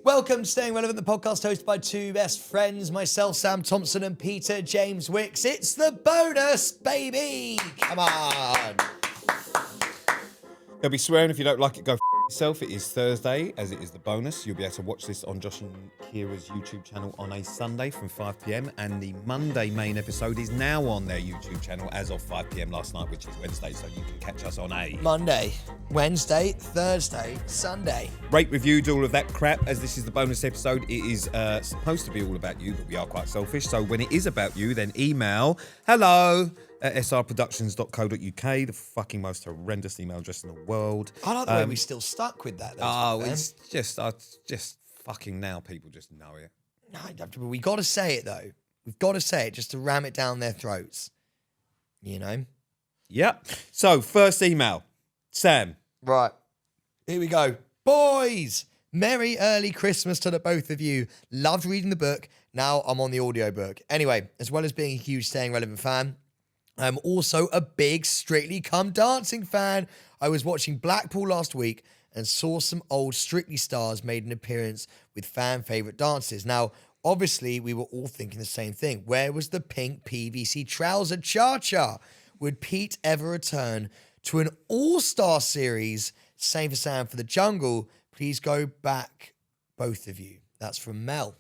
Welcome to Staying Relevant, the podcast hosted by two best friends, myself, Sam Thompson, and Peter James Wicks. It's the bonus, baby! Come on! They'll be swearing if you don't like it, go f yourself. It is Thursday, as it is the bonus. You'll be able to watch this on Josh and Kira's YouTube channel on a Sunday from 5 p.m. And the Monday main episode is now on their YouTube channel as of 5 p.m. last night, which is Wednesday, so you can catch us on a Monday, Wednesday, Thursday, Sunday. Rate, review, do all of that crap. As this is the bonus episode, it is supposed to be all about you, but we are quite selfish. So when it is about you, then email hello@srproductions.co.uk, the fucking most horrendous email address in the world. I like the way we still stuck with that. Oh, it's just fucking now people just know it. No, we got to say it, though. We've got to say it just to ram it down their throats. You know? Yep. So, first email. Sam. Right. Here we go. Boys! Merry early Christmas to the both of you. Loved reading the book. Now I'm on the audiobook. Anyway, as well as being a huge Staying Relevant fan, I'm also a big Strictly Come Dancing fan. I was watching Blackpool last week and saw some old Strictly stars made an appearance with fan favourite dances. Now, obviously, we were all thinking the same thing. Where was the pink PVC trouser cha-cha? Would Pete ever return to an all-star series? Same for Sam for the jungle. Please go back, both of you. That's from Mel.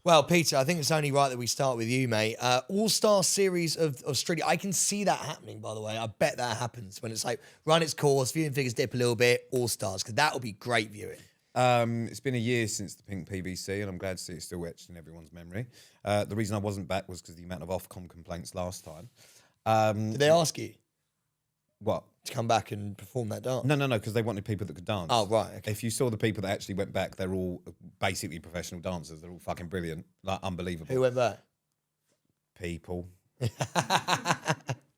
Well, Peter, I think it's only right that we start with you, mate. All-star series of Strictly. I can see that happening, by the way. I bet that happens when it's like, run its course, viewing figures dip a little bit, all-stars, because that will be great viewing. It's been a year since the pink PVC, and I'm glad to see it's still etched in everyone's memory. The reason I wasn't back was because the amount of Ofcom complaints last time. Did they ask you What? to come back and perform that dance? No, because they wanted people that could dance. Oh, right. Okay. If you saw the people that actually went back, they're all basically professional dancers. They're all fucking brilliant, like unbelievable. Who went back? People.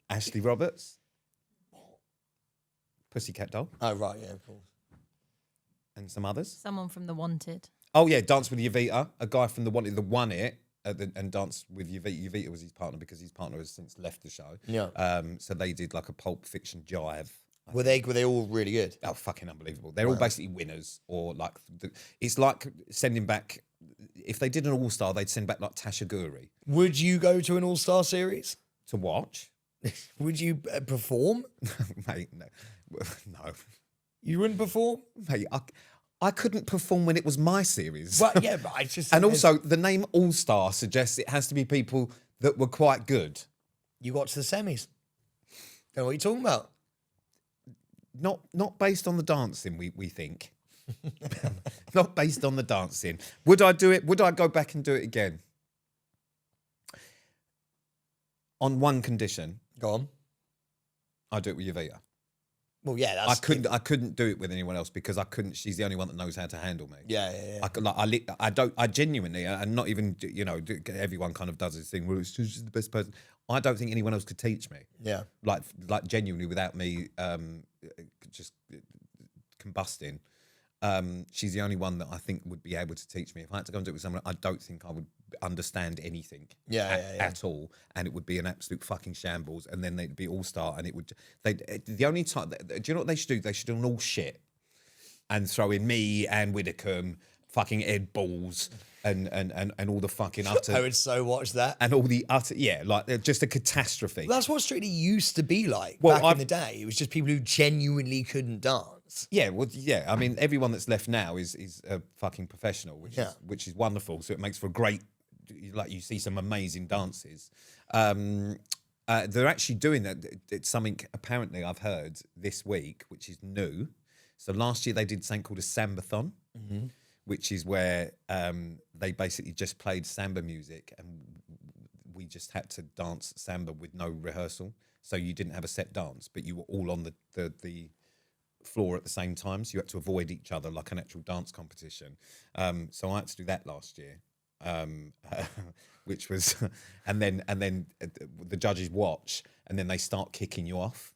Ashley Roberts. Pussycat Doll. Oh, right, yeah, of course. And some others. Someone from The Wanted. Oh, yeah, Dance with Yavita. A guy from The Wanted that won it and danced with Yavita. Yavita was his partner because his partner has since left the show. Yeah. So they did like a Pulp Fiction jive. Were they all really good? Oh, fucking unbelievable. They're all basically winners, or like, it's like sending back, if they did an all-star, they'd send back like Tasha Guri. Would you go to an all-star series? To watch? Would you perform? Mate, no. No. You wouldn't perform? Mate, I couldn't perform when it was my series. Well, yeah, but I just... And also, the name All-Star suggests it has to be people that were quite good. You got to the semis. Don't know what you're talking about. Not based on the dancing, we think. Not based on the dancing. Would I do it? Would I go back and do it again? On one condition. Go on. I'd do it with Yavita. Well, yeah, that's... I couldn't do it with anyone else because I couldn't. She's the only one that knows how to handle me. Yeah. I genuinely, and not even, everyone kind of does this thing where it's just the best person. I don't think anyone else could teach me. Yeah. Like genuinely, without me just combusting. She's the only one that I think would be able to teach me. If I had to go and do it with someone, I don't think I would understand anything at all, and it would be an absolute fucking shambles. And then they'd be all-star, and it would. The only time, do you know what they should do? They should do an all shit and throw in me and Widdicombe, fucking Ed Balls, and all the fucking utter. I would so watch that. And all the utter, like just a catastrophe. Well, that's what Strictly used to be like back in the day. It was just people who genuinely couldn't dance. Yeah, well, yeah. I mean, everyone that's left now is a fucking professional, which is wonderful. So it makes for a great, like you see some amazing dances. They're actually doing that. It's something apparently I've heard this week, which is new. So last year they did something called a Sambathon, which is where they basically just played samba music and we just had to dance samba with no rehearsal. So you didn't have a set dance, but you were all on the floor at the same time, so you had to avoid each other like an actual dance competition. So I had to do that last year, which was, and then the judges watch, and then they start kicking you off,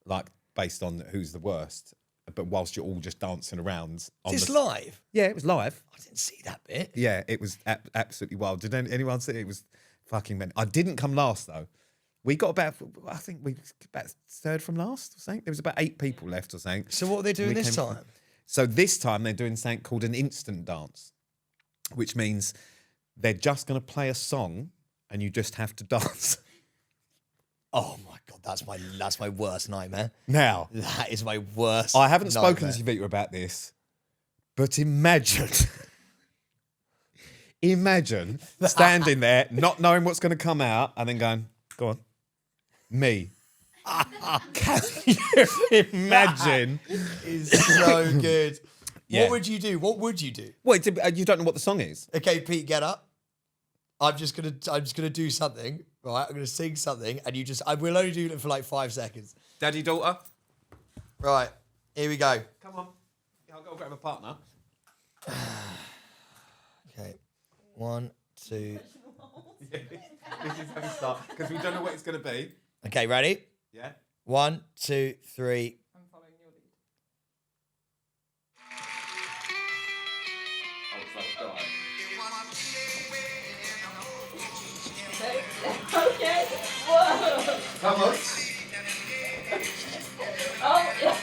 like based on who's the worst. But whilst you're all just dancing around. Is this live? Yeah, it was live. I didn't see that bit. Yeah, it was absolutely wild. Did anyone see it? It was fucking mental. I didn't come last though. We got about third from last or something. There was about 8 people left or something. So what are they doing this time? So this time they're doing something called an instant dance, which means they're just going to play a song and you just have to dance. Oh my God, that's my worst nightmare. Now, That is my worst. I haven't spoken nightmare. to Vita about this, but imagine standing there, not knowing what's going to come out, and then going, "Go on, me." Can you imagine? Is so good. Yeah. What would you do? What would you do? Wait, you don't know what the song is? Okay, Pete, get up. I'm just gonna do something. Right, I'm gonna sing something, and we'll only do it for like 5 seconds. Daddy, daughter, Right, here we go. come on. Yeah, I'll go grab a partner. Okay, 1, 2. This is how we start because we don't know what it's going to be. Okay, ready? Yeah. 1, 2, 3. I'm following your lead. Okay. Whoa. Come on. Oh, yeah.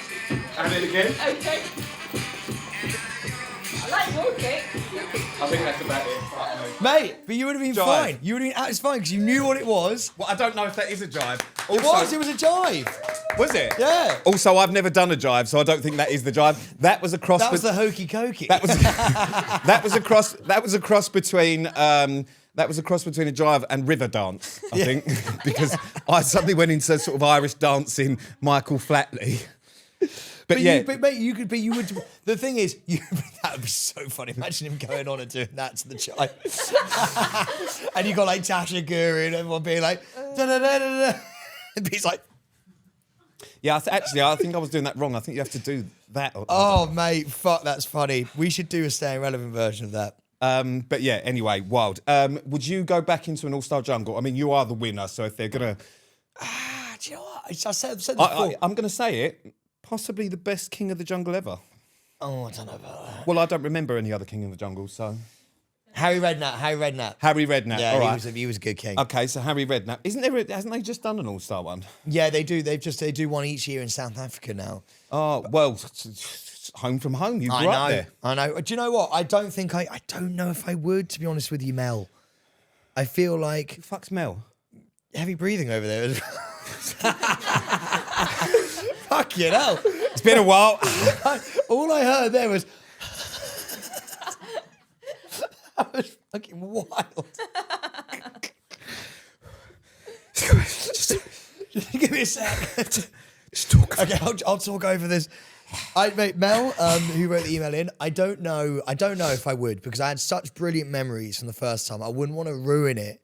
And then again. Okay. I like your kick. I think that's about it. Fuck me. Mate, but you would have been Jive. fine. You would have been absolutely fine because you knew what it was. Well, I don't know if that is a jive. It was a jive. Was it? Yeah. Also, I've never done a jive, so I don't think that is the jive. That was a cross. That was the hokey cokey. That was a cross. That was a cross between. That was a cross between a jive and river dance, I think, because I suddenly went into sort of Irish dancing, Michael Flatley. But yeah, you would. The thing is, that would be so funny. Imagine him going on and doing that to the child. And you got like Tasha Guru and everyone being like, da da da da da. And he's like, yeah. Actually, I think I was doing that wrong. I think you have to do that. oh mate, fuck, that's funny. We should do a Staying Relevant version of that. But yeah. Anyway, wild. Would you go back into an all-star jungle? I mean, you are the winner, so if they're gonna, Do you know what? I said this before. I'm gonna say it. Possibly the best king of the jungle ever. Oh, I don't know about that. Well, I don't remember any other king of the jungle, so. Harry Redknapp. Harry Redknapp. Yeah, All all right. right. He was a good king. Okay, so Harry Redknapp. Hasn't they just done an all-star one? Yeah, they do. They do one each year in South Africa now. Oh, well, home from home. You grew up there. I know. Do you know what? I don't know if I would, to be honest with you, Mel. I feel like Who the fuck's Mel? heavy breathing over there. Fuck you know. It's been a while. All I heard there was that was fucking wild. Just give me a sec. Just talk. Okay, I'll talk over this. Mate, Mel, who wrote the email in, I don't know if I would, because I had such brilliant memories from the first time. I wouldn't want to ruin it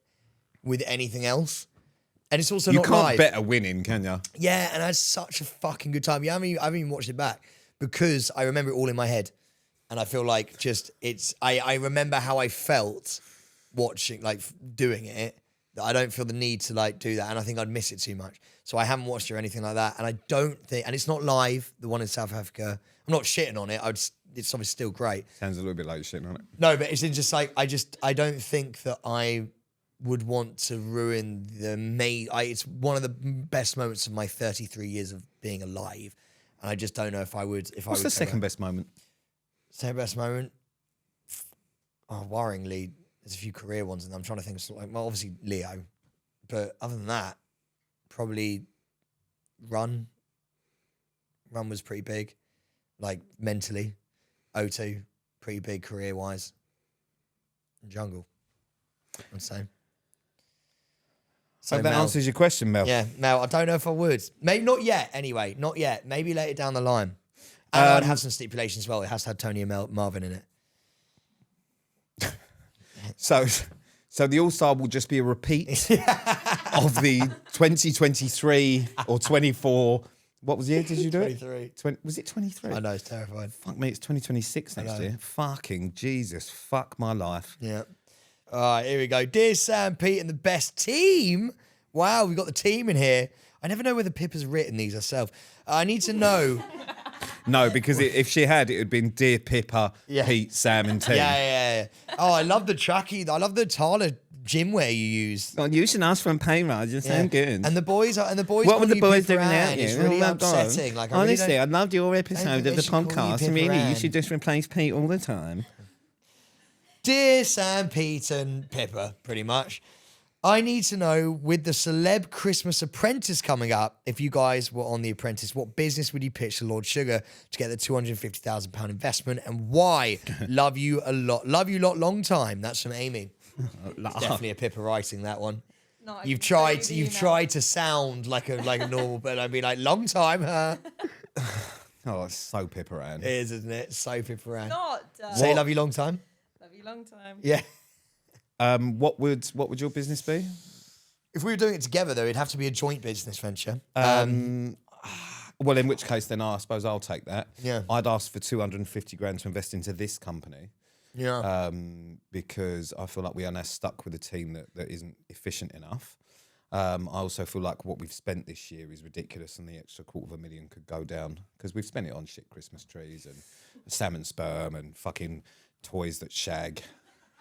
with anything else. And it's also You not can't live. bet a winning, can you? Yeah, and I had such a fucking good time. Yeah, I haven't even watched it back because I remember it all in my head. And I feel like I remember how I felt watching, like doing it, that I don't feel the need to like do that. And I think I'd miss it too much. So I haven't watched it or anything like that. And I don't think, and it's not live, the one in South Africa. I'm not shitting on it. It's obviously still great. Sounds a little bit like shit, doesn't it? No, but it's just like, I don't think that I would want to ruin it's one of the best moments of my 33 years of being alive. And I just don't know if I would. What's the second best moment? Second best moment? Oh, worryingly, there's a few career ones, and I'm trying to think. Like, well, obviously Leo, but other than that, probably Run. Run was pretty big, like mentally. O2, pretty big career-wise. Jungle, I'm saying. So So that Mel, answers your question, Mel. yeah, Mel, I don't know if I would. Maybe not yet, anyway. Not yet. Maybe later down the line. And I'd have some stipulations as well. It has to have Tony and Marvin in it. So the All-Star will just be a repeat of the 2023 or 24. What was the year did you do it? 23. Was it 23? I know, it's terrifying. Fuck me, it's 2026 next year. Fucking Jesus, fuck my life. Yeah. All right, here we go. Dear Sam, Pete, and the best team. Wow, we've got the team in here. I never know whether Pip has written these herself. I need to know. No, because if she had, it would have been Dear Pippa, Yeah. Pete, Sam, and Tim. Yeah. Oh, I love the Chucky. I love the Tyler gym wear you use. God, you should ask for a pay rise. You sound good. And the boys what were calling the you boys Pippa doing Ann. out It's here? really Oh my God. upsetting. Like, I Honestly, really I loved your don't episode think of they the should call you podcast. Pippa Really, you Ann. should just replace Pete all the time. Dear Sam, Pete, and Pippa, pretty much. I need to know, with the celeb Christmas Apprentice coming up, if you guys were on The Apprentice, what business would you pitch to Lord Sugar to get the £250,000 investment, and why? Love you a lot. Love you lot, long time. That's from Amy. It's definitely a Pippa writing that one. No, I You've can tell tried. you You've now. tried to sound like a normal, but I'd be like, long time, huh? Oh, it's so Pippa Ann. It is, isn't it? So Pippa Ann. Not. Say love you long time. Love you long time. Yeah. What would your business be? If we were doing it together, though, it'd have to be a joint business venture. Well, in which case, then I suppose I'll take that. Yeah. I'd ask for 250 grand to invest into this company. Yeah. Because I feel like we are now stuck with a team that isn't efficient enough. I also feel like what we've spent this year is ridiculous, and the extra $250,000 could go down because we've spent it on shit Christmas trees and salmon sperm and fucking toys that shag.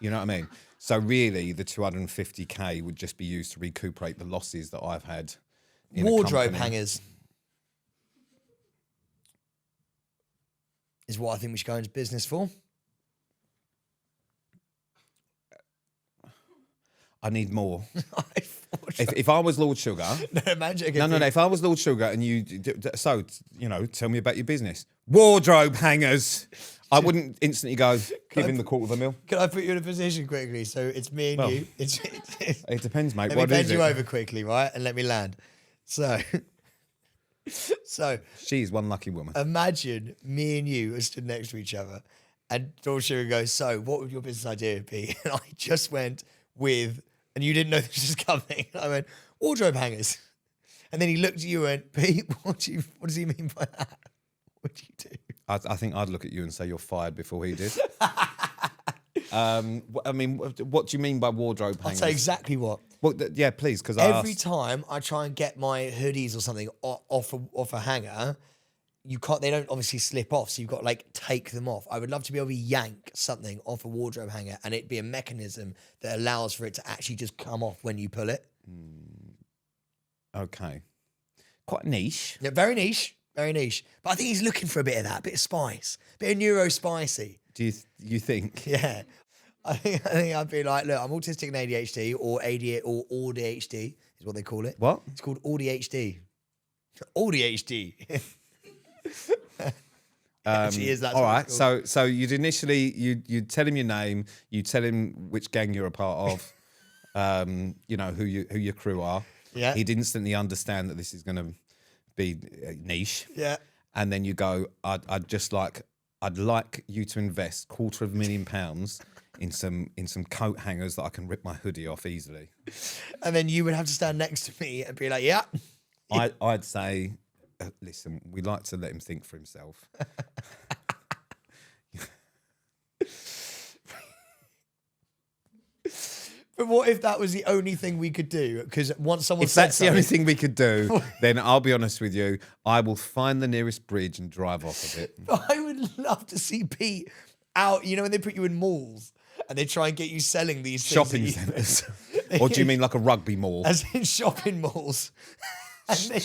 You know what I mean? So really, the 250K would just be used to recuperate the losses that I've had. In a Wardrobe company. hangers is what I think we should go into business for. I need more. If I was Lord Sugar, Imagine. no. If I was Lord Sugar and tell me about your business. Wardrobe hangers. I wouldn't instantly go give him the $250,000. Can I put you in a position quickly? So it's me and Well, you. It depends, mate. Let me What bend is you it? over quickly, right? And let me land. So She's one lucky woman. imagine me and you are stood next to each other, and Lord Sugar goes, "So, what would your business idea be?" And I just went with, and you didn't know this was coming. I went, wardrobe hangers. And then he looked at you and went, "Pete, what does he mean by that? What do you do?" I think I'd look at you and say you're fired before he did. I mean, what do you mean by wardrobe I'll hangers? tell you exactly what. Well, yeah, please, because Every time I try and get my hoodies or something off a hanger, you can't. They don't obviously slip off, so you've got to like take them off. I would love to be able to yank something off a wardrobe hanger, and it'd be a mechanism that allows for it to actually just come off when you pull it. Okay. Quite niche. Yeah, very niche, very niche. But I think he's looking for a bit of that, bit of spice, bit of neuro spicy. Do you think? Yeah. I think I'd be like, look, I'm autistic and ADHD, or ADHD, or ADHD is what they call it. What? It's called ADHD. ADHD. Actually is, that's all what right. it's called. So you'd initially you'd tell him your name, you tell him which gang you're a part of, who your crew are. Yeah. He'd instantly understand that this is going to be niche. Yeah. And then you go, I'd like you to invest £250,000 in some coat hangers that I can rip my hoodie off easily. And then you would have to stand next to me and be like, yeah. I'd say, listen, we like to let him think for himself. But what if that was the only thing we could do? Because once someone If said that's the only something- thing we could do, then I'll be honest with you, I will find the nearest bridge and drive off of it. I would love to see Pete out, when they put you in malls and they try and get you selling these things Shopping that centres. Or do you mean like a rugby mall? as in shopping malls. And they,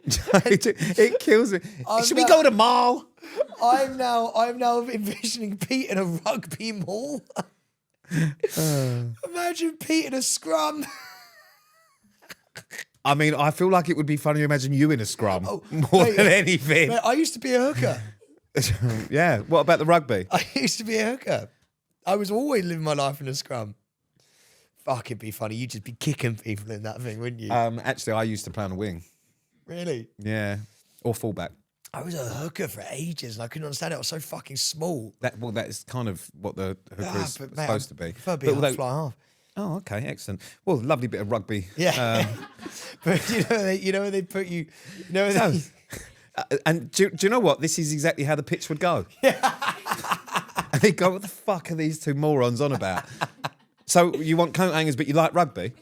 It kills me. I'm Should we not- go to the mall? I'm now envisioning Pete in a rugby mall. Imagine Pete in a scrum. I mean, I feel like it would be funny to imagine you in a scrum more mate, than anything. Mate, I used to be a hooker. Yeah. What about the rugby? I used to be a hooker. I was always living my life in a scrum. Fuck, it'd be funny. You'd just be kicking people in that thing, wouldn't you? Actually, I used to play on a wing. Really? Yeah. Or fullback. I was a hooker for ages and I couldn't understand it. I was so fucking small. That's kind of what the hooker is But, mate, supposed to be. I prefer being But half fly half. Oh, okay, excellent. Well, lovely bit of rugby. Yeah. But you know when they put you, they, And do you know what? This is exactly how the pitch would go. Yeah. And they go, what the fuck are these two morons on about? So you want coat hangers, but you like rugby?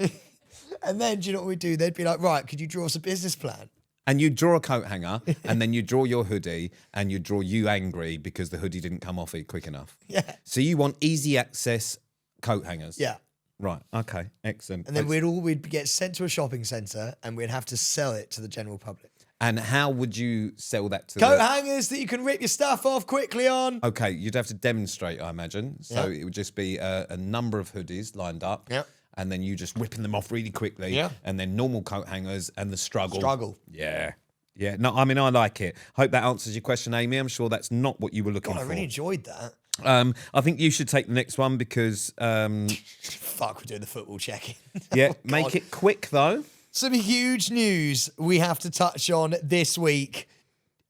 and then do you know what we do? They'd be like, right, could you draw us a business plan? And you draw a coat hanger, and then you draw your hoodie, and you draw you angry because the hoodie didn't come off it quick enough. Yeah. So you want easy access Coat hangers. Yeah. Right. Okay. Excellent. And then we'd get sent to a shopping centre and we'd have to sell it to the general public. And how would you sell that to Coat hangers that you can rip your stuff off quickly on. Okay, you'd have to demonstrate, I imagine. So Yeah. it would just be a number of hoodies lined up. Yeah. And then you just ripping them off really quickly. Yeah. And then normal coat hangers and the struggle. Struggle. Yeah. Yeah. No, I mean, I like it. Hope that answers your question, Amy. I'm sure that's not what you were looking God, I for. really enjoyed that. I think you should take the next one because, Fuck, we're doing the football checking. yeah, Oh, make God. it quick though. Some huge news we have to touch on this week.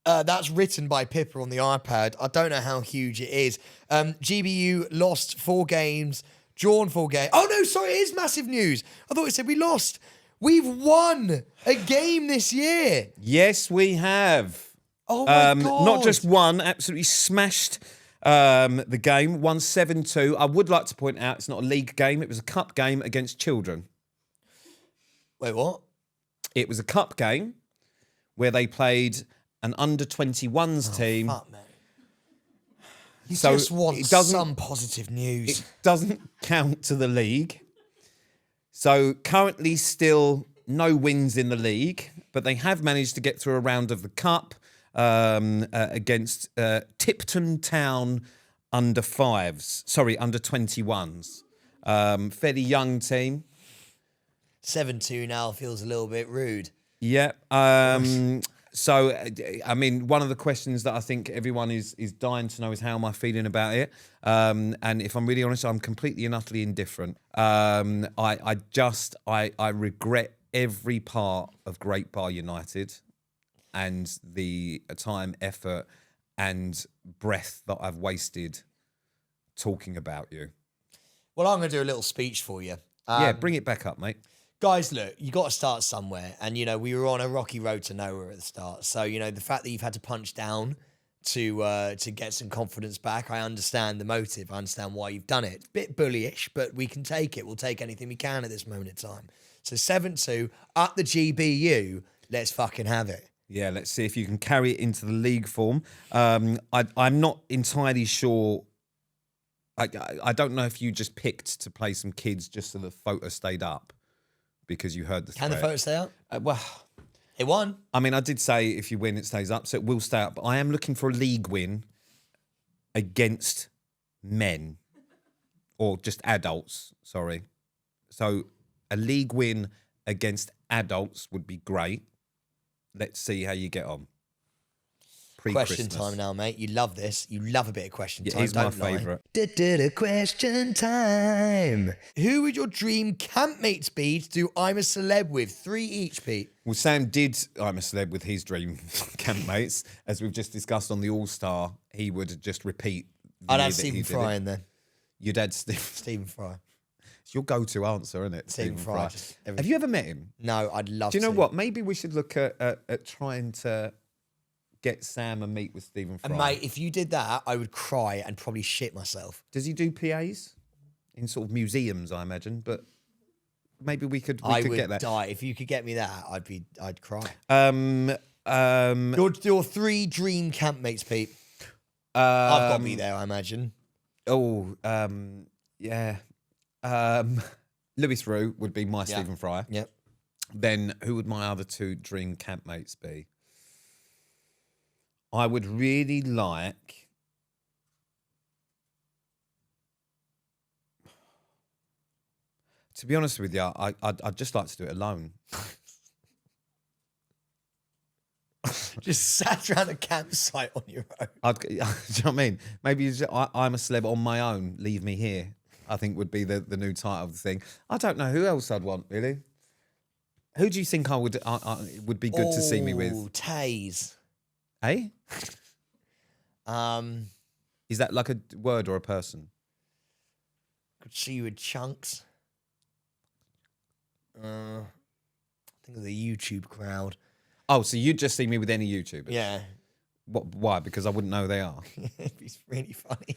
That's written by Pippa on the iPad. I don't know how huge it is. GBU lost 4 games, drawn 4 games. Oh, no, sorry, it is massive news. I thought it said we lost. We've won a game this year. Yes, we have. Oh, my God. Not just one, absolutely smashed the game, won 7-2. I would like to point out it's not a league game. It was a cup game against children. Wait, what? It was a cup game where they played an under-21s team. Fuck, man. You So just want it doesn't- some positive news. It doesn't count to the league. So currently still no wins in the league, but they have managed to get through a round of the cup against Tipton Town under 21s. Fairly young team. 7-2 now feels a little bit rude. Yeah. So, I mean, one of the questions that I think everyone is dying to know is how am I feeling about it? And if I'm really honest, I'm completely and utterly indifferent. I regret every part of Great Bar United and the time, effort, and breath that I've wasted talking about you. Well, I'm going to do a little speech for you. Yeah, bring it back up, mate. Guys, look, you got to start somewhere. And, you know, we were on a rocky road to nowhere at the start. So, you know, the fact that you've had to punch down to get some confidence back, I understand the motive. I understand why you've done it. Bit bullyish, but we can take it. We'll take anything we can at this moment in time. So 7-2, up the GBU. Let's fucking have it. Yeah, let's see if you can carry it into the league form. I'm not entirely sure. I don't know if you just picked to play some kids just so the photo stayed up because you heard the Can the threat. photo stay up? Well, It won. I mean, I did say if you win, it stays up, so it will stay up. But I am looking for a league win against men or just adults, sorry. So a league win against adults would be great. Let's see how you get on. Question time now, mate. You love this. You love a bit of question time. It is my don't lie. favourite. Question time. Who would your dream campmates be to do I'm a Celeb with? 3 each, Pete. Well, Sam did I'm a Celeb with his dream campmates. As we've just discussed on the All-Star, he would just repeat. I'd have Stephen Fry in there. You'd add Stephen Fry. It's your go-to answer, isn't it? Stephen Fry. Have you ever met him? No, I'd love Do to. you know what? Maybe we should look at trying to get Sam and meet with Stephen Fry. And mate, if you did that, I would cry and probably shit myself. Does he do PAs in sort of museums? I imagine, but maybe we could I get would that. die if you could get me that. I'd cry. Your 3 dream campmates, Pete. I've got me there, I imagine. Yeah. Lewis Rue would be my Stephen Fry. Yep. Then who would my other 2 dream campmates be? I would really like. To be honest with you, I'd just like to do it alone. Just sat around a campsite on your own. Do you know what I mean? Maybe I'm a celeb on my own. Leave me here. I think would be the new title of the thing. I don't know who else I'd want really. Who do you think I would be good to see me with? Taze. Eh? Um, Is that like a word or a person? could see you with Chunks. I think of the YouTube crowd. Oh, so you'd just see me with any YouTubers? Yeah. What? Why? Because I wouldn't know who they are. It's really funny.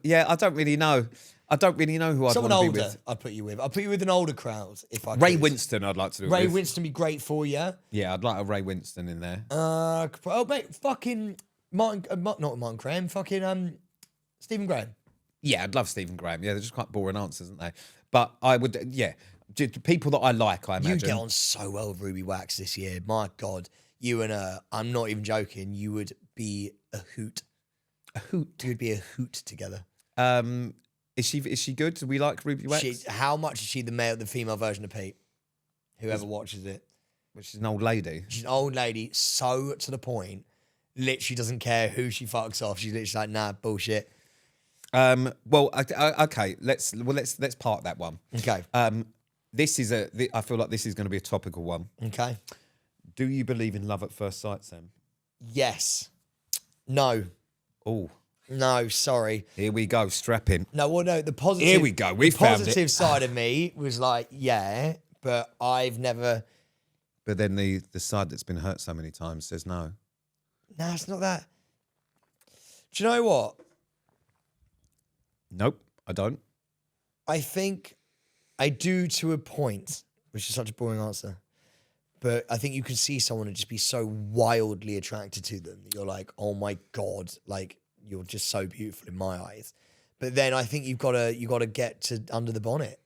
Yeah, I don't really know. I don't really know who I'd Someone want to be older, with. I'd put you with. I'd put you with an older crowd if I Ray could. Winston, I'd like to do it Ray with. Winston be great for you. Yeah, I'd like a Ray Winston in there. Oh, mate, fucking Martin, not Martin Graham, fucking Stephen Graham. Yeah, I'd love Stephen Graham. Yeah, they're just quite boring answers, aren't they? But I would, people that I like, I You imagine. get on so well with Ruby Wax this year. My God. You and her, I'm not even joking, you would be a hoot. A hoot. You would be a hoot together. Is she good? Do we like Ruby Wax? How much is she the female version of Pete? Whoever watches it. Well, she's an old lady. She's an old lady, so to the point, literally doesn't care who she fucks off. She's literally like, nah, bullshit. Well, okay. Let's park that one. Okay. I feel like this is going to be a topical one. Okay. Do you believe in love at first sight, Sam? Yes. No. Oh, No, sorry. here we go. Strap in. No, well, no, the positive... Here we go. We found it. The positive side of me was like, yeah, but I've never... But then the side that's been hurt so many times says no. No, it's not that. Do you know what? Nope, I don't. I think I do to a point, which is such a boring answer. But I think you can see someone and just be so wildly attracted to them that you're like, oh my God, like you're just so beautiful in my eyes. But then I think you gotta get to under the bonnet.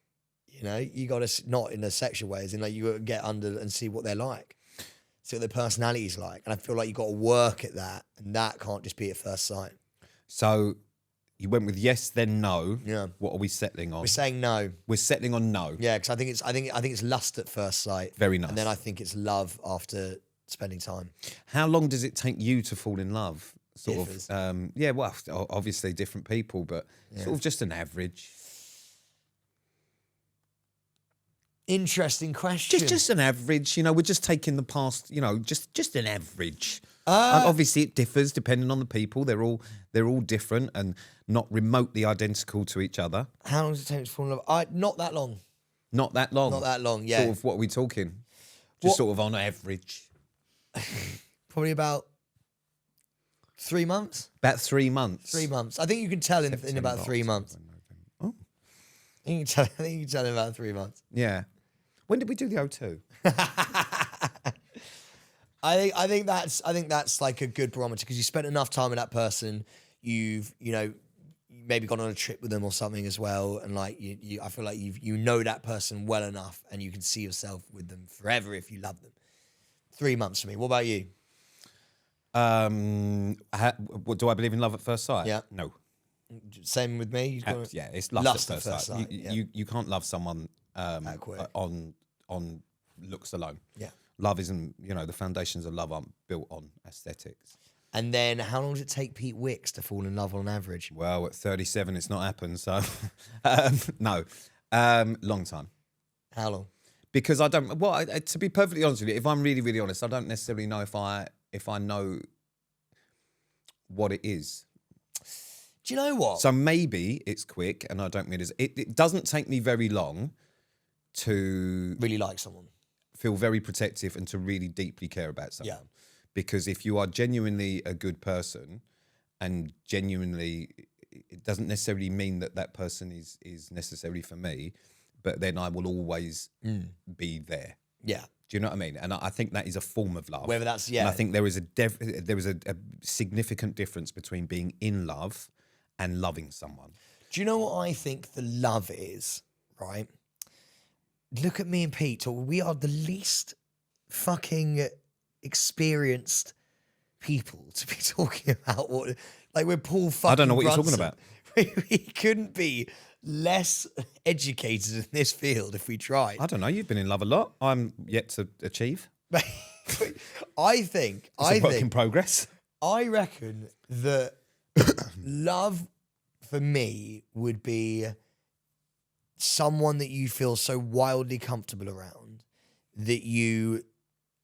You know, you gotta, not in a sexual way, as in like you gotta get under and see what they're like. See what their personality's like. And I feel like you gotta work at that. And that can't just be at first sight. So you went with yes, then no. Yeah. What are we settling on? We're saying no. We're settling on no. Yeah, because I think it's lust at first sight. Very nice. And then I think it's love after spending time. How long does it take you to fall in love? Differs. Yeah, well, obviously different people, but sort of just an average. Interesting question. Just an average. We're just taking the past. Just an average. And obviously, it differs depending on the people. They're all different and not remotely identical to each other. How long does it take to fall in love? Not that long. Not that long. Not that long. Yeah. Sort of. What are we talking? Just sort of on average. Probably about 3 months. About 3 months. 3 months. I think you can tell in about 3 months. Oh. I think you can tell in about 3 months. Yeah. When did we do the O2? I think that's like a good barometer because you spent enough time with that person. You've maybe gone on a trip with them or something as well, and like I feel like you know that person well enough, and you can see yourself with them forever if you love them. 3 months for me. What about you? Do I believe in love at first sight? Yeah. No. Same with me. Yeah, it's lust at first sight. yeah. You can't love someone quick. on looks alone. Yeah. Love isn't, the foundations of love aren't built on aesthetics. And then how long does it take Pete Wicks to fall in love on average? Well, at 37, it's not happened. So, no, long time. How long? Because I don't. Well, to be perfectly honest with you, if I'm really, really honest, I don't necessarily know if I know what it is. Do you know what? So maybe it's quick, and I don't mean it doesn't take me very long to Really like someone. feel very protective and to really deeply care about someone. Yeah. Because if you are genuinely a good person and genuinely, it doesn't necessarily mean that person is necessarily for me, but then I will always be there. Yeah. Do you know what I mean? And I think that is a form of love. Whether that's, And I think there is a significant difference between being in love and loving someone. Do you know what I think the love is, right? Look at me and Pete. We are the least fucking experienced people to be talking about what... Like, we're Paul fucking I don't know what Brunson. you're talking about. We couldn't be less educated in this field if we tried. I don't know. You've been in love a lot. I'm yet to achieve. I think... It's a work in progress. I reckon that love for me would be someone that you feel so wildly comfortable around that you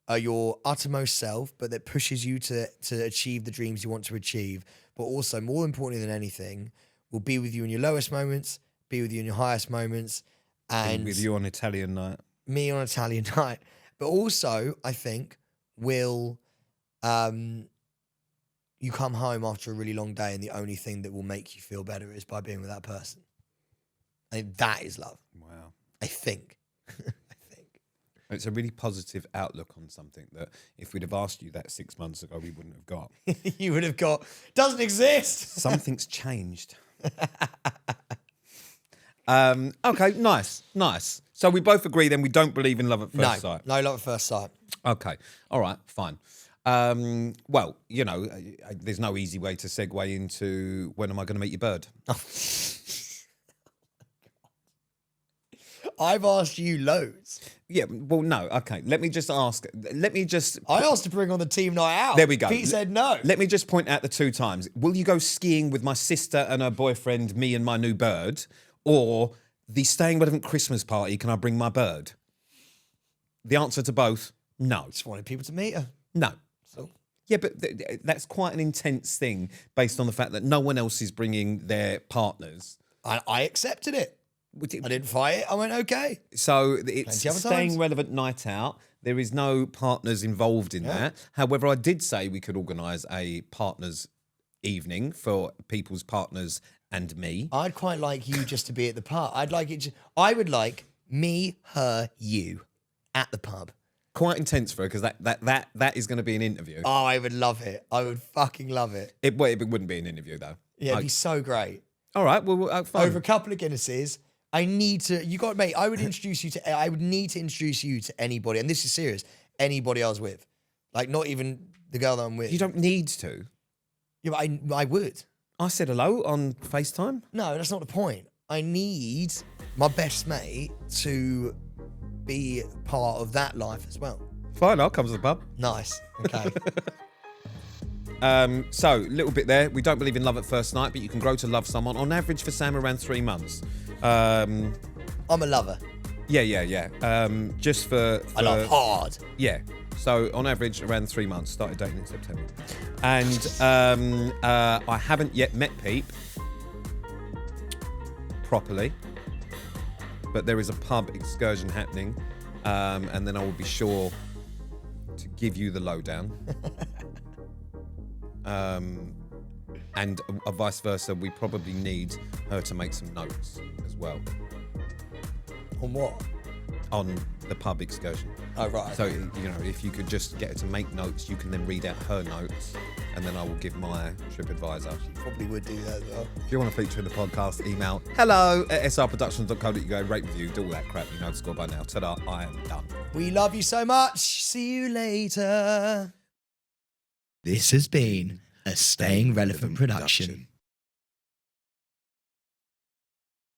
are your uttermost self, but that pushes you to achieve the dreams you want to achieve. But also, more importantly than anything, will be with you in your lowest moments, be with you in your highest moments, and with you on Italian night. Me on Italian night. But also, I think, will you come home after a really long day and the only thing that will make you feel better is by being with that person. I think that is love. Wow. I think. It's a really positive outlook on something that if we'd have asked you that 6 months ago, we wouldn't have got. You would have got, doesn't exist. Something's changed. Okay, nice. So we both agree then we don't believe in love at first sight. No love at first sight. Okay, all right, fine. Well, you know, there's no easy way to segue into when am I going to meet your bird? I've asked you loads. Yeah, well, no, okay. Let me just ask. I asked to bring on the team night out. There we go. Pete said no. Let me just point out the 2 times. Will you go skiing with my sister and her boyfriend, me and my new bird, or the Staying Relevant Christmas party? Can I bring my bird? The answer to both: no. Just wanted people to meet her. No. So Yeah, but that's quite an intense thing based on the fact that no one else is bringing their partners. I accepted it. I didn't fight it. I went, okay. So it's Plenty other Staying times. Relevant night out. There is no partners involved in that. However, I did say we could organise a partners evening for people's partners and me. I'd quite like you just to be at the pub. I would like me, her, you at the pub. Quite intense for her because that is going to be an interview. Oh, I would love it. I would fucking love it. It wouldn't be an interview though. Yeah, it'd be so great. All right, well, fine. Over a couple of Guinnesses, I need to. You got, mate. I would introduce you to. I would need to introduce you to anybody, and this is serious. Anybody I was with, like not even the girl that I'm with. You don't need to. Yeah, but I would. I said hello on FaceTime. No, that's not the point. I need my best mate to be part of that life as well. Fine, I'll come to the pub. Nice. Okay. So, little bit there. We don't believe in love at first night, but you can grow to love someone on average for Sam around 3 months. I'm a lover. Yeah. Just for I love hard. Yeah. So on average, around 3 months. Started dating in September, and I haven't yet met Peep properly, but there is a pub excursion happening, and then I will be sure to give you the lowdown. And vice versa, we probably need her to make some notes as well On what? on the pub excursion. Oh, right. So, you know, if you could just get her to make notes, you can then read out her notes, and then I will give my TripAdvisor. Probably would do that as well. If you want to feature in the podcast, email hello@srproductions.co.uk, rate, review, do all that crap. You know the score by now. Ta-da, I am done. We love you so much. See you later. This has been a Staying Relevant production.